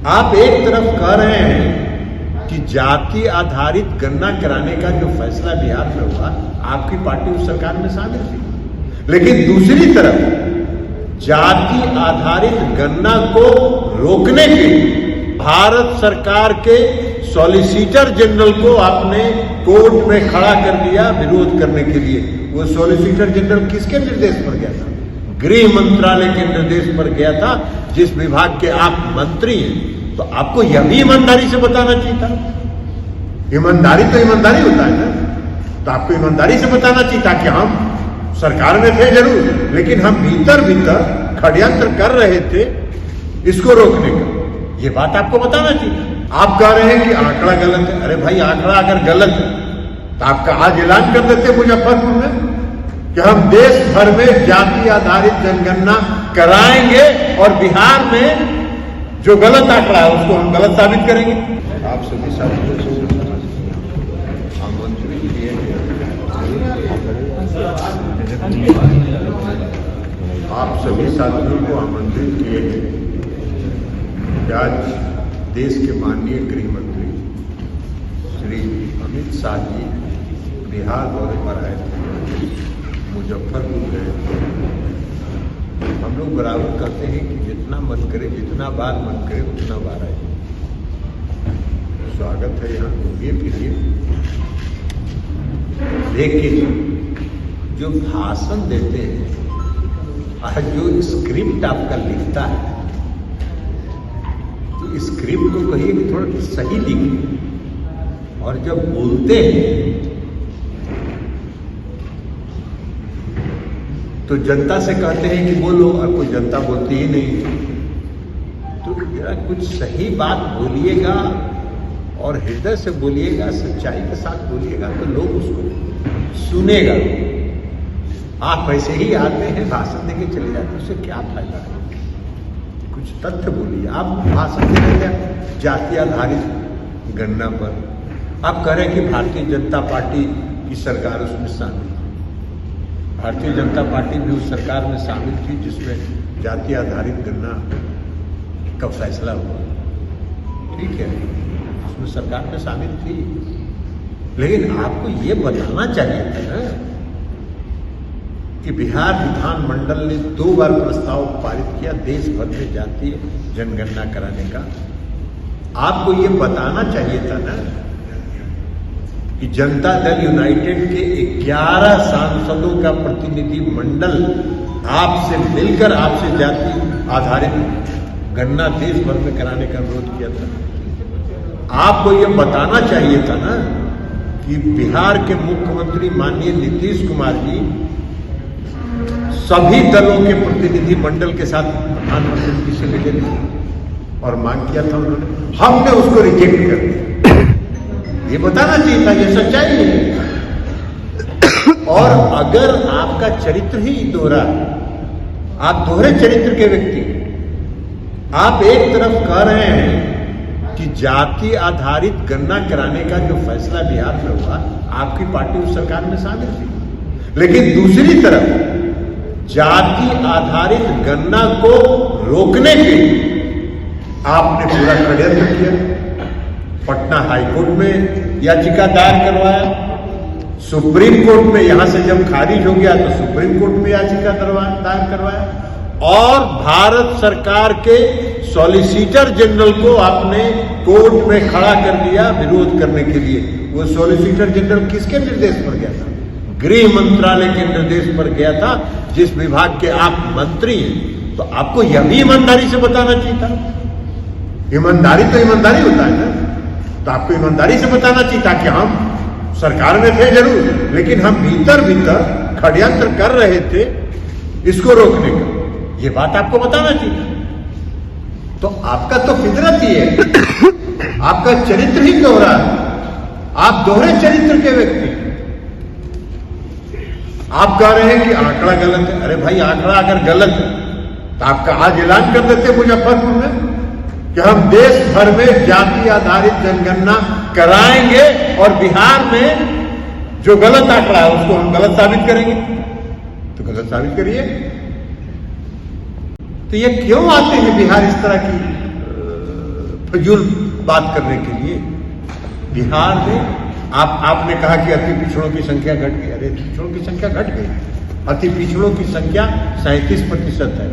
आप एक तरफ कह रहे हैं कि जाति आधारित गणना कराने का जो फैसला बिहार में हुआ, आपकी पार्टी उस सरकार में शामिल थी, लेकिन दूसरी तरफ जाति आधारित गणना को रोकने के लिए भारत सरकार के सॉलिसिटर जनरल को आपने कोर्ट में खड़ा कर दिया विरोध करने के लिए। वो सॉलिसिटर जनरल किसके निर्देश पर गया था? गृह मंत्रालय के निर्देश पर गया था, जिस विभाग के आप मंत्री हैं। तो आपको यह भी ईमानदारी से बताना चाहिए था। ईमानदारी तो ईमानदारी होता है ना, तो आपको ईमानदारी से बताना चाहिए था कि हम सरकार में थे जरूर, लेकिन हम भीतर भीतर षड्यंत्र कर रहे थे इसको रोकने का। ये बात आपको बताना चाहिए। आप कह रहे हैं कि आंकड़ा गलत है। अरे भाई, आंकड़ा अगर गलत है तो आपका आज ऐलान कर देते मुजफ्फरपुर में कि हम देश भर में जाति आधारित जनगणना कराएंगे और बिहार में जो गलत आंकड़ा है उसको हम गलत साबित करेंगे। आप सभी साथियों को आमंत्रित किए, आप सभी साथियों को आमंत्रित किए कि आज देश के माननीय गृह मंत्री श्री अमित शाह जी बिहार दौरे पर आए थे, मुजफ्फरपुर गए। हम लोग बराबर कहते हैं कि जितना मन करे, जितना बार मन करे उतना बार आए। स्वागत है, यहाँ घूमिए फिरिए। लेकिन जो भाषण देते हैं, आज जो स्क्रिप्ट आपका लिखता है, तो स्क्रिप्ट को कहिए कि थोड़ा सही लिखिए, और जब बोलते हैं तो जनता से कहते हैं कि बोलो, और कोई जनता बोलती ही नहीं। तो जरा कुछ सही बात बोलिएगा और हृदय से बोलिएगा, सच्चाई के साथ बोलिएगा, तो लोग उसको सुनेगा। आप ऐसे ही आते हैं, भाषण देके चले जाते, उससे क्या फायदा है? कुछ तथ्य बोलिए। आप भाषण दे रहे हैं जाति आधारित गणना पर, आप कह रहे हैं कि भारतीय जनता पार्टी की सरकार उसमें शामिल थी। भारतीय जनता पार्टी भी उस सरकार में शामिल थी जिसमें जाति आधारित गणना का फैसला हुआ। ठीक है, उसमें सरकार में शामिल थी, लेकिन आपको ये बताना चाहिए था ना कि बिहार विधानमंडल ने 2 बार प्रस्ताव पारित किया देश भर में जातीय जनगणना कराने का। आपको ये बताना चाहिए था ना कि जनता दल यूनाइटेड के 11 सांसदों का प्रतिनिधि मंडल आपसे मिलकर आपसे जाति आधारित गणना देश भर में कराने का अनुरोध किया था। आपको ये बताना चाहिए था ना कि बिहार के मुख्यमंत्री माननीय नीतीश कुमार जी सभी दलों के प्रतिनिधि मंडल के साथ प्रधानमंत्री जी से मिले थे और मांग किया था उन्होंने, हमने उसको रिजेक्ट कर दिया। ये बताना चाहिए था, ये सच्चाई है। और अगर आपका चरित्र ही दोहरा, आप दोहरे चरित्र के व्यक्ति, आप एक तरफ कह रहे हैं कि जाति आधारित गणना कराने का जो फैसला बिहार में हुआ, आपकी पार्टी उस सरकार में शामिल थी, लेकिन दूसरी तरफ जाति आधारित गणना को रोकने के लिए आपने पूरा षड्यंत्र किया। पटना हाईकोर्ट में याचिका दायर करवाया, सुप्रीम कोर्ट में, यहां से जब खारिज हो गया तो सुप्रीम कोर्ट में याचिका दायर करवाया, और भारत सरकार के सॉलिसिटर जनरल को आपने कोर्ट में खड़ा कर दिया विरोध करने के लिए। वो सॉलिसिटर जनरल किसके निर्देश पर गया था? गृह मंत्रालय के निर्देश पर गया था, जिस विभाग के आप मंत्री हैं। तो आपको यह भी ईमानदारी से बताना चाहिए था। ईमानदारी तो ईमानदारी होता है ना, तो आपको ईमानदारी से बताना चाहिए था कि हम सरकार में थे जरूर, लेकिन हम भीतर भीतर षड्यंत्र कर रहे थे इसको रोकने का। ये बात आपको बताना चाहिए। तो आपका तो फितरत ही है, आपका चरित्र ही दोहरा है, आप दोहरे चरित्र के व्यक्ति। आप कह रहे हैं कि आंकड़ा गलत है। अरे भाई, आंकड़ा अगर गलत है तो आपका आज ऐलान कर देते मुजफ्फरपुर में कि हम देश भर में जाति आधारित जनगणना कराएंगे और बिहार में जो गलत आंकड़ा है उसको हम गलत साबित करेंगे। तो गलत साबित करिए। तो ये क्यों आते हैं बिहार इस तरह की फिजूल बात करने के लिए। बिहार में आपने कहा कि अति पिछड़ों की संख्या घट गई। अरे पिछड़ों की संख्या घट गई, अति पिछड़ों की संख्या 37% है।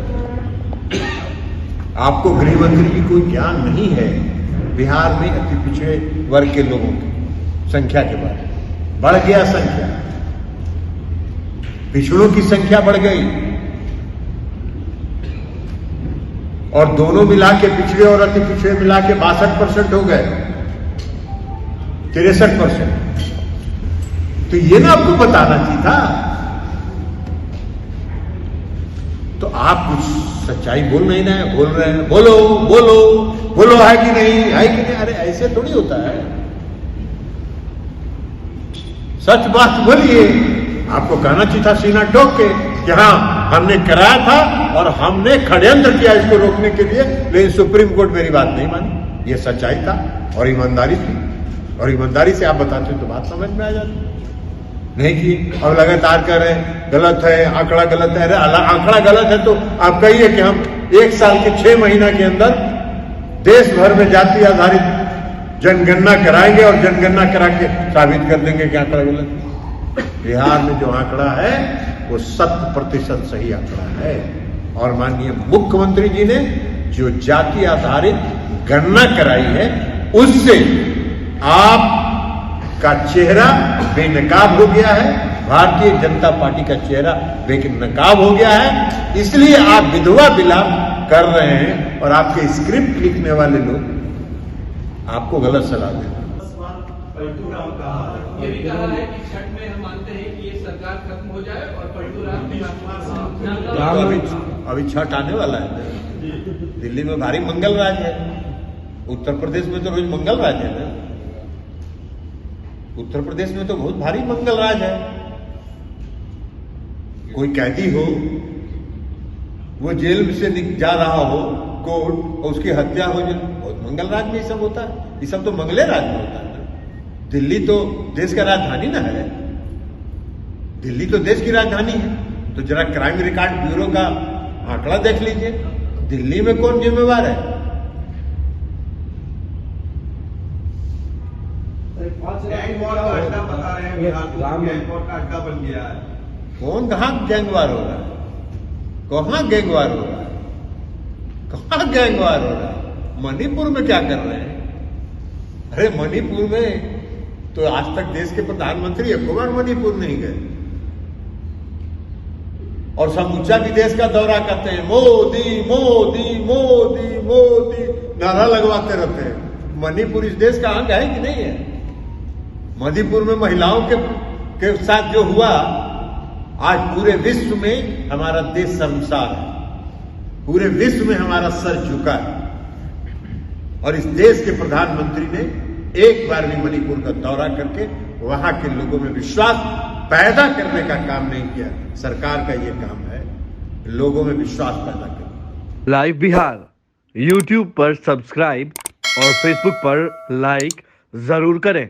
आपको गृह मंत्री की कोई ज्ञान नहीं है बिहार में अति पिछड़े वर्ग के लोगों की संख्या के बारे में। बढ़ गया संख्या, पिछड़ों की संख्या बढ़ गई, और दोनों मिला के पिछड़े और अति पिछड़े मिला के 62% हो गए, 63%। तो ये ना आपको बताना चाहिए था। तो आप कुछ सच्चाई बोल नहीं रहे, बोल रहे हैं बोलो बोलो बोलो, है कि नहीं, है कि नहीं। अरे ऐसे थोड़ी होता है, सच बात बोलिए। आपको कहना चाहिए था सीना ठोक के कि हाँ हमने कराया था और हमने षड्यंत्र किया इसको रोकने के लिए, लेकिन सुप्रीम कोर्ट मेरी बात नहीं मानी। ये सच्चाई था और ईमानदारी थी, और ईमानदारी से आप बताते तो बात समझ में आ जाती। नहीं कि अब लगातार कह रहे हैं गलत है, आंकड़ा गलत है। अरे आंकड़ा गलत है तो आप कहिए कि हम 1 साल के 6 महीना के अंदर देश भर में जाति आधारित जनगणना कराएंगे और जनगणना करा के साबित कर देंगे कि आंकड़ा गलत है। बिहार में जो आंकड़ा है वो 100% सही आंकड़ा है। और माननीय मुख्यमंत्री जी ने जो जाति आधारित गणना कराई है उससे आपका चेहरा बेनकाब हो गया है, भारतीय जनता पार्टी का चेहरा बेनकाब हो गया है। इसलिए आप विधवा विलाप कर रहे हैं और आपके स्क्रिप्ट लिखने वाले लोग आपको गलत सलाह दे रहे हैं। ये भी कहा है कि छठ में हम मानते हैं कि ये सरकार खत्म हो जाए और परशुराम अभी छठ आने वाला है। दिल्ली में भारी मंगल राज है, उत्तर प्रदेश में तो रोज मंगल राज है ना। उत्तर प्रदेश में तो बहुत भारी मंगल राज है। कोई कैदी हो, वो जेल से जा रहा हो कोर्ट और उसकी हत्या हो जाए, बहुत मंगल राज में ये सब होता है। ये सब तो मंगले राज में होता है। दिल्ली तो देश का राजधानी ना है, दिल्ली तो देश की राजधानी है। तो जरा क्राइम रिकॉर्ड ब्यूरो का आंकड़ा देख लीजिए, दिल्ली में कौन जिम्मेवार है। गैंगवार का अड्डा बता रहे हैं बिहार को, गैंगवार का अड्डा बन गया है। कौन कहां गैंगवार हो रहा है, कहां गैंगवार हो रहा है, कहां गैंगवार हो रहा है। मणिपुर में क्या कर रहे हैं। अरे मणिपुर में तो आज तक देश के प्रधानमंत्री एक बार मणिपुर नहीं गए, और समूचा विदेश का दौरा करते हैं, मोदी मोदी मोदी मोदी नारा लगवाते रहते हैं। मणिपुर इस देश का अंग है कि नहीं है। मणिपुर में महिलाओं के साथ जो हुआ, आज पूरे विश्व में हमारा देश शर्मसार है, पूरे विश्व में हमारा सर झुका है। और इस देश के प्रधानमंत्री ने एक बार भी मणिपुर का दौरा करके वहां के लोगों में विश्वास पैदा करने का काम नहीं किया। सरकार का ये काम है लोगों में विश्वास पैदा करना। लाइव बिहार YouTube पर सब्सक्राइब और Facebook पर लाइक जरूर करें।